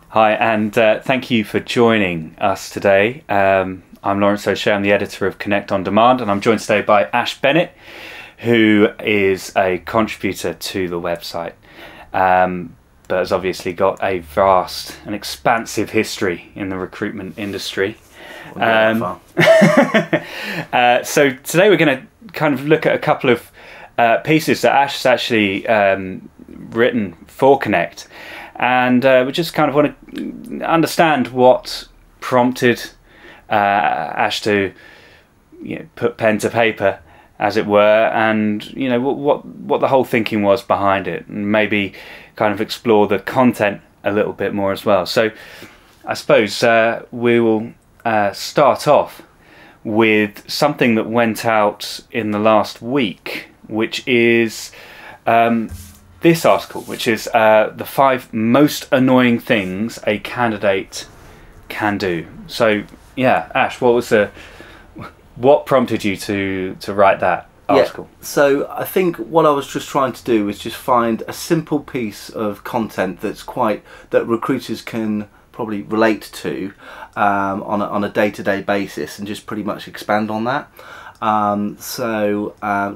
Hi, and thank you for joining us today. I'm Lawrence O'Shea, I'm the editor of Connect On Demand, and I'm joined today by Ash Bennett, who is a contributor to the website, but has obviously got a vast and expansive history in the recruitment industry. So today we're going to kind of look at a couple of pieces that Ash has actually written for Connect, and we just kind of want to understand what prompted Ash to put pen to paper, as it were, and what the whole thinking was behind it, and maybe kind of explore the content a little bit more as well. So I suppose we will start off with something that went out in the last week, which is this article, which is the 5 most annoying things a candidate can do. So yeah, Ash, what prompted you to write that article? Yeah, so I think what I was just trying to do was just find a simple piece of content that recruiters can probably relate to on a day-to-day basis, and just pretty much expand on that.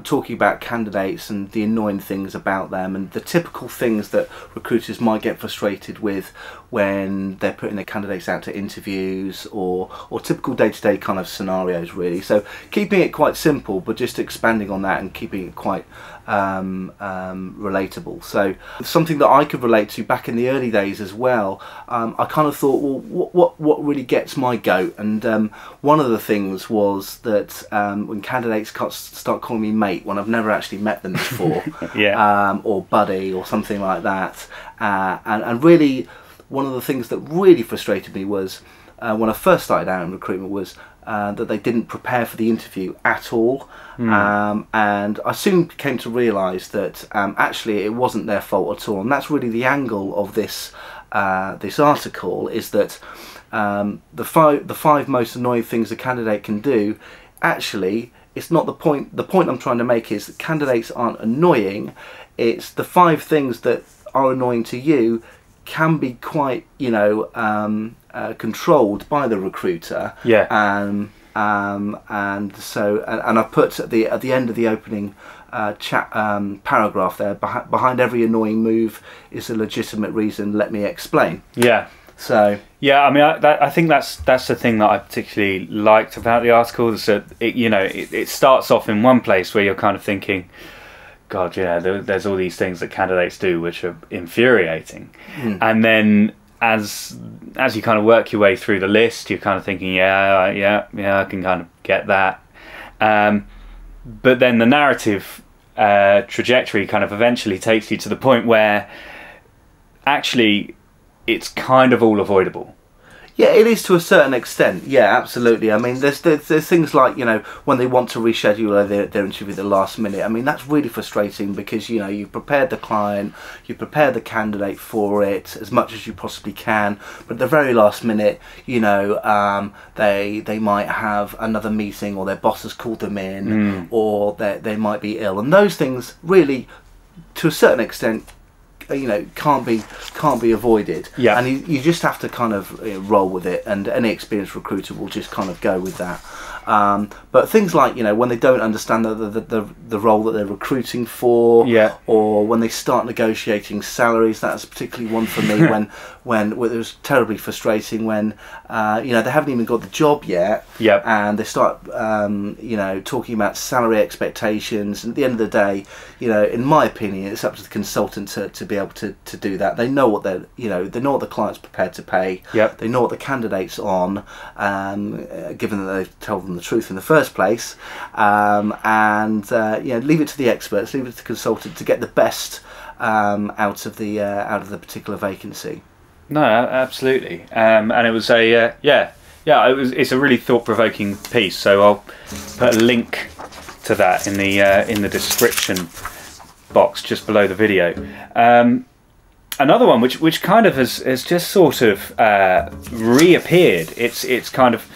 Talking about candidates and the annoying things about them, and the typical things that recruiters might get frustrated with when they're putting their candidates out to interviews, or typical day-to-day kind of scenarios, really. So keeping it quite simple, but just expanding on that and keeping it quite relatable. So something that I could relate to back in the early days as well. I kind of thought, well, what really gets my goat? And one of the things was that when candidates start calling me mate when I've never actually met them before, or buddy or something like that, and really one of the things that really frustrated me was when I first started out in recruitment was that they didn't prepare for the interview at all. And I soon came to realise that actually it wasn't their fault at all, and that's really the angle of this article, is that the five most annoying things a candidate can do. Actually, it's not the point. The point I'm trying to make is that candidates aren't annoying. It's the 5 things that are annoying to you can be quite controlled by the recruiter. And I put at the end of the opening paragraph there, behind every annoying move is a legitimate reason. Let me explain. So yeah, I mean, I think that's the thing that I particularly liked about the article, is that it starts off in one place where you're kind of thinking, God, there's all these things that candidates do which are infuriating, and then as you kind of work your way through the list, you're kind of thinking, I can kind of get that, but then the narrative trajectory kind of eventually takes you to the point where actually it's kind of all avoidable. Yeah, it is to a certain extent. Yeah, absolutely. I mean, there's things like, when they want to reschedule their interview at the last minute. I mean, that's really frustrating because, you've prepared the client, you've prepared the candidate for it as much as you possibly can, but at the very last minute, they might have another meeting, or their boss has called them in, or they might be ill. And those things really, to a certain extent, can't be avoided. And you just have to kind of roll with it, and any experienced recruiter will just kind of go with that. But things like when they don't understand the role that they're recruiting for, or when they start negotiating salaries, that's particularly one for me. when it was terribly frustrating when they haven't even got the job yet, and they start talking about salary expectations. And at the end of the day, in my opinion, it's up to the consultant to be able to do that. They know what they know what the client's prepared to pay. They know what the candidate's on, given that they've told them the truth in the first place, and leave it to the experts, leave it to the consultant to get the best out of the particular vacancy. No, absolutely, and it was it's a really thought-provoking piece. So I'll put a link to that in the description box just below the video. Another one which kind of has just sort of reappeared. It's kind of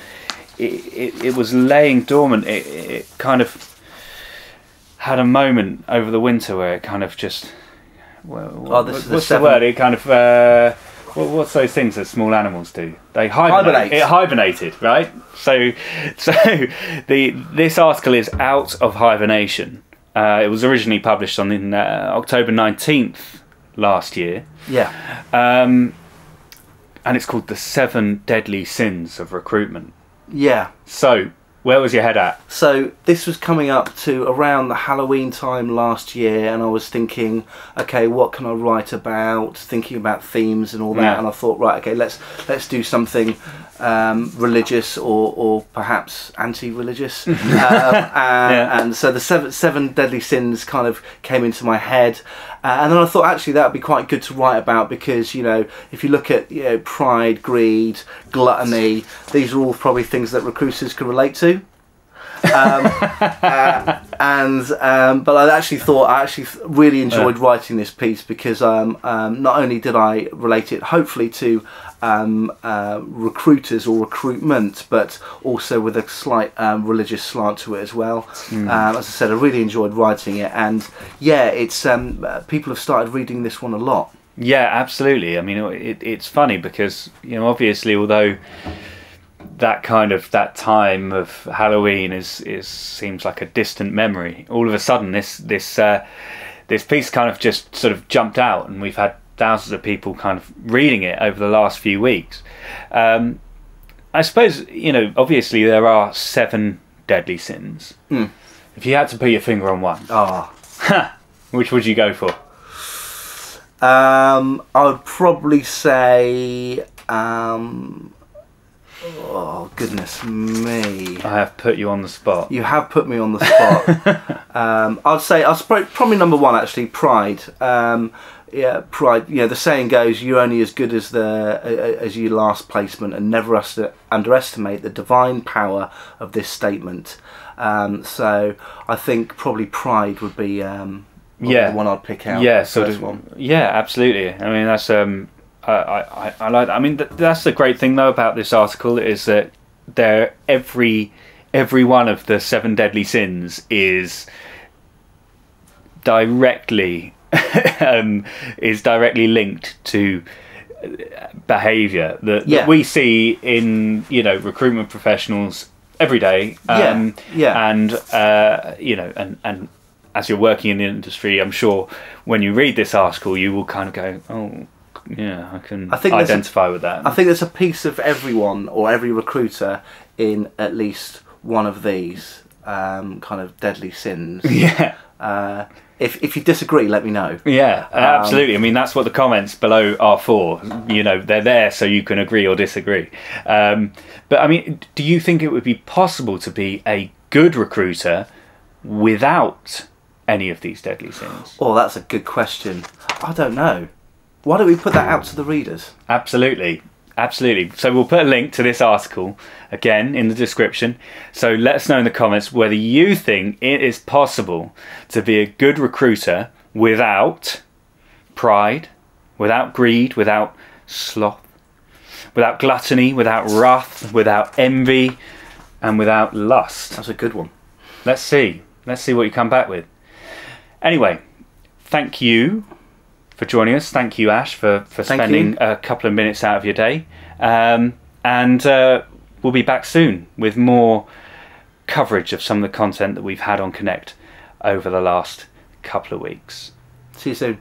it was laying dormant. It kind of had a moment over the winter where it kind of just, what's the word? It kind of what's those things that small animals do? They hibernate. It hibernated, right? So this article is out of hibernation. It was originally published on October 19th last year. Yeah. And it's called The 7 Deadly Sins of Recruitment. Yeah. So, where was your head at? So this was coming up to around the Halloween time last year, and I was thinking, okay, what can I write about? Thinking about themes and all that, Yeah. and I thought, right, okay, let's do something religious or perhaps anti-religious. And so the seven deadly sins kind of came into my head, and then I thought actually that would be quite good to write about, because if you look at pride, greed, gluttony, these are all probably things that recruiters can relate to. But I actually really enjoyed writing this piece, because not only did I relate it hopefully to recruiters or recruitment, but also with a slight religious slant to it as well. As I said, I really enjoyed writing it, and yeah, it's people have started reading this one a lot. Yeah, absolutely. I mean, it's funny because obviously, although that time of Halloween seems like a distant memory, all of a sudden this piece kind of just sort of jumped out, and we've had thousands of people kind of reading it over the last few weeks. I suppose obviously there are 7 deadly sins. If you had to put your finger on one, which would you go for? I would probably say oh goodness me! I have put you on the spot. You have put me on the spot. I'd say probably number 1 actually, pride. Pride. The saying goes, "You're only as good as your last placement," and never underestimate the divine power of this statement. So I think probably pride would be the one I'd pick out. Yeah, sort of. One. Yeah, absolutely. I mean, that's I like that. I mean, that's the great thing though about this article, is that every one of the 7 deadly sins is directly linked to behaviour that we see in recruitment professionals every day. And as you're working in the industry, I'm sure when you read this article, you will kind of go, oh. Yeah, I can identify with that. I think there's a piece of everyone or every recruiter in at least one of these kind of deadly sins. Yeah. If you disagree, let me know. Yeah, absolutely. I mean, that's what the comments below are for. They're there so you can agree or disagree. But I mean, do you think it would be possible to be a good recruiter without any of these deadly sins? Oh, that's a good question. I don't know. Why don't we put that out to the readers? Absolutely. So we'll put a link to this article again in the description. So let us know in the comments whether you think it is possible to be a good recruiter without pride, without greed, without sloth, without gluttony, without wrath, without envy, and without lust. That's a good one. Let's see what you come back with. Anyway, thank you for joining us. Thank you, Ash, for spending a couple of minutes out of your day. And we'll be back soon with more coverage of some of the content that we've had on Connect over the last couple of weeks. See you soon.